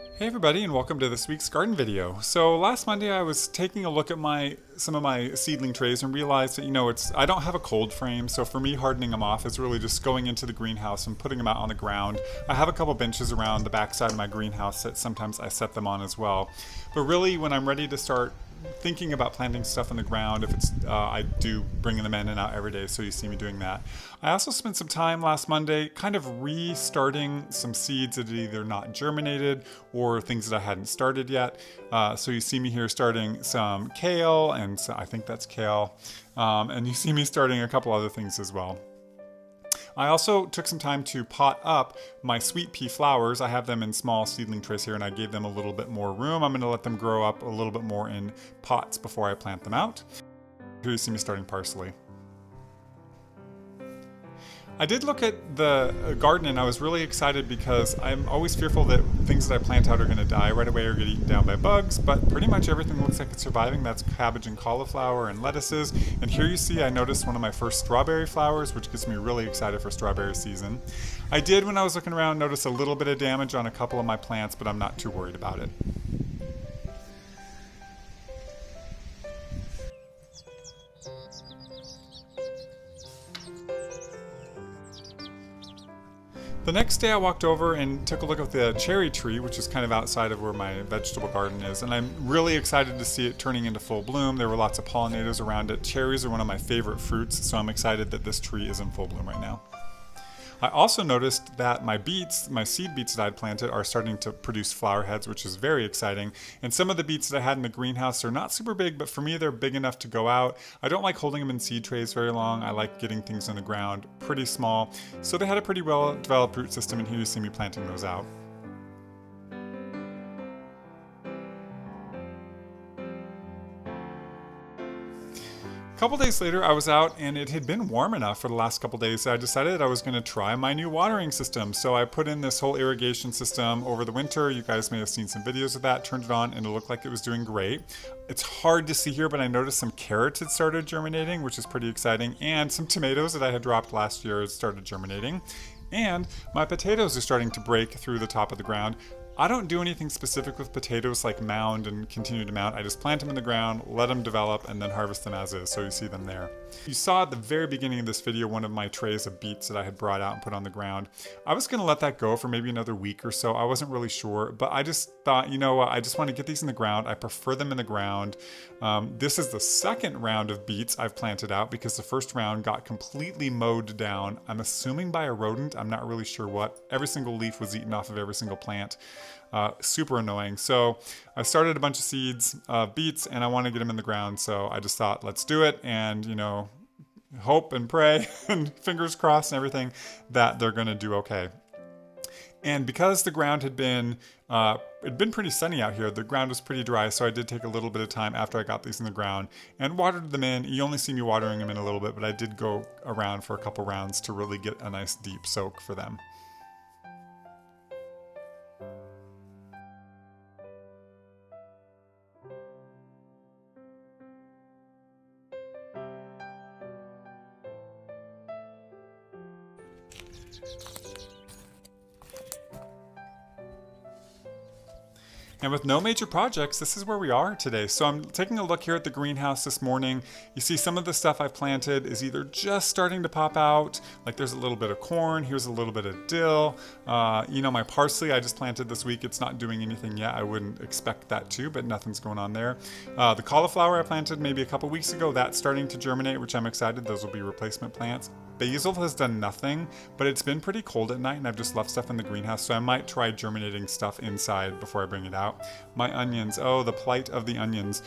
Hey everybody, and welcome to this week's garden video. So last Monday I was taking a look at some of my seedling trays and realized that I don't have a cold frame, so for me hardening them off is really just going into the greenhouse and putting them out on the ground. I have a couple benches around the backside of my greenhouse that sometimes I set them on as well. But really when I'm ready to start thinking about planting stuff in the ground, if it's I do bringing them in and out every day, so you see me doing that. I also spent some time last Monday kind of restarting some seeds that had either not germinated or things that I hadn't started yet. So you see me here starting some kale, and so I think that's kale, and you see me starting a couple other things as well. I also took some time to pot up my sweet pea flowers. I have them in small seedling trays here, and I gave them a little bit more room. I'm going to let them grow up a little bit more in pots before I plant them out. Here you see me starting parsley. I did look at the garden and I was really excited because I'm always fearful that things that I plant out are going to die right away or get eaten down by bugs, but pretty much everything looks like it's surviving. That's cabbage and cauliflower and lettuces. And here you see I noticed one of my first strawberry flowers, which gets me really excited for strawberry season. I did, when I was looking around, notice a little bit of damage on a couple of my plants, but I'm not too worried about it. The next day I walked over and took a look at the cherry tree, which is kind of outside of where my vegetable garden is, and I'm really excited to see it turning into full bloom. There were lots of pollinators around it. Cherries are one of my favorite fruits, so I'm excited that this tree is in full bloom right now. I also noticed that my beets, my seed beets that I'd planted, are starting to produce flower heads, which is very exciting. And some of the beets that I had in the greenhouse are not super big, but for me they're big enough to go out. I don't like holding them in seed trays very long. I like getting things in the ground pretty small. So they had a pretty well developed root system, and here you see me planting those out. A couple days later, I was out and it had been warm enough for the last couple days that I decided I was going to try my new watering system. So I put in this whole irrigation system over the winter. You guys may have seen some videos of that, turned it on, and it looked like it was doing great. It's hard to see here, but I noticed some carrots had started germinating, which is pretty exciting, and some tomatoes that I had dropped last year had started germinating. And my potatoes are starting to break through the top of the ground. I don't do anything specific with potatoes like mound and continue to mount. I just plant them in the ground, let them develop, and then harvest them as is, so you see them there. You saw at the very beginning of this video one of my trays of beets that I had brought out and put on the ground. I was going to let that go for maybe another week or so. I wasn't really sure, but I just thought, you know what, I just want to get these in the ground. I prefer them in the ground. This is the second round of beets I've planted out because the first round got completely mowed down. I'm assuming by a rodent. I'm not really sure what. Every single leaf was eaten off of every single plant. Super annoying. So I started a bunch of seeds, beets, and I want to get them in the ground. So I just thought, let's do it, and hope and pray and fingers crossed and everything that they're going to do okay. And because the ground had been pretty sunny out here, the ground was pretty dry, so I did take a little bit of time after I got these in the ground and watered them in. You only see me watering them in a little bit, but I did go around for a couple rounds to really get a nice deep soak for them. And with no major projects, this is where we are today. So I'm taking a look here at the greenhouse this morning. You see some of the stuff I've planted is either just starting to pop out, like there's a little bit of corn, here's a little bit of dill. My parsley I just planted this week, it's not doing anything yet. I wouldn't expect that to, but nothing's going on there. The cauliflower I planted maybe a couple weeks ago, that's starting to germinate, which I'm excited. Those will be replacement plants. Basil has done nothing, but it's been pretty cold at night and I've just left stuff in the greenhouse, so I might try germinating stuff inside before I bring it out. My onions, oh, the plight of the onions.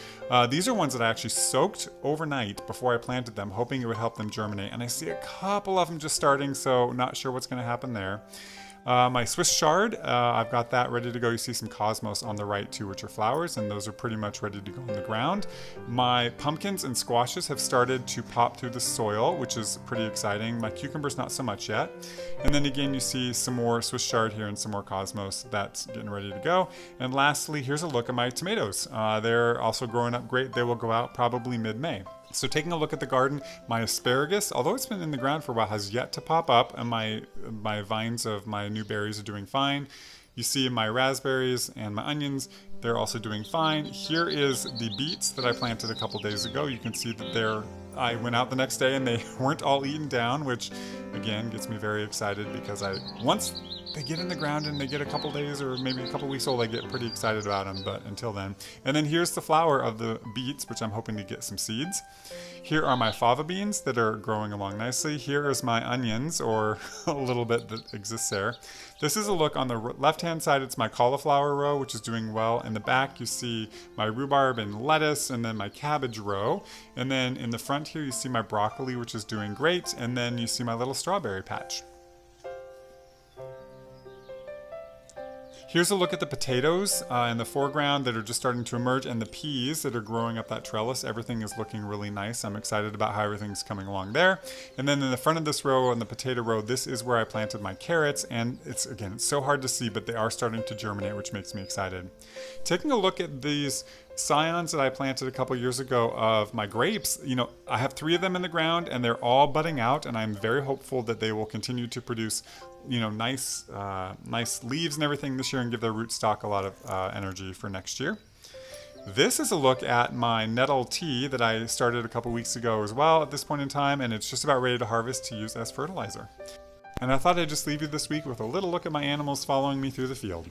These are ones that I actually soaked overnight before I planted them, hoping it would help them germinate, and I see a couple of them just starting, so not sure what's going to happen there. My Swiss chard, I've got that ready to go. You see some cosmos on the right too, which are flowers, and those are pretty much ready to go in the ground. My pumpkins and squashes have started to pop through the soil, which is pretty exciting. My cucumbers, not so much yet. And then again, you see some more Swiss chard here and some more cosmos. That's getting ready to go. And lastly, here's a look at my tomatoes. They're also growing up great. They will go out probably mid-May. So taking a look at the garden, my asparagus, although it's been in the ground for a while, has yet to pop up, and my vines of my new berries are doing fine. You see my raspberries and my onions, they're also doing fine. Here is the beets that I planted a couple days ago. You can see that I went out the next day and they weren't all eaten down, which again gets me very excited because once they get in the ground and they get a couple days or maybe a couple weeks old, I get pretty excited about them, but until then. And then here's the flower of the beets, which I'm hoping to get some seeds. Here are my fava beans that are growing along nicely. Here is my onions, or a little bit that exists there. This is a look on the left-hand side. It's my cauliflower row, which is doing well. In the back, you see my rhubarb and lettuce, and then my cabbage row. And then in the front here, you see my broccoli, which is doing great. And then you see my little strawberry patch. Here's a look at the potatoes in the foreground that are just starting to emerge, and the peas that are growing up that trellis. Everything is looking really nice. I'm excited about how everything's coming along there. And then in the front of this row, on the potato row, this is where I planted my carrots, and it's so hard to see, but they are starting to germinate, which makes me excited. Taking a look at these scions that I planted a couple years ago of my grapes, I have 3 of them in the ground and they're all budding out, and I'm very hopeful that they will continue to produce nice leaves and everything this year and give their rootstock a lot of energy for next year. This is a look at my nettle tea that I started a couple weeks ago as well at this point in time, and it's just about ready to harvest to use as fertilizer. And I thought I'd just leave you this week with a little look at my animals following me through the field.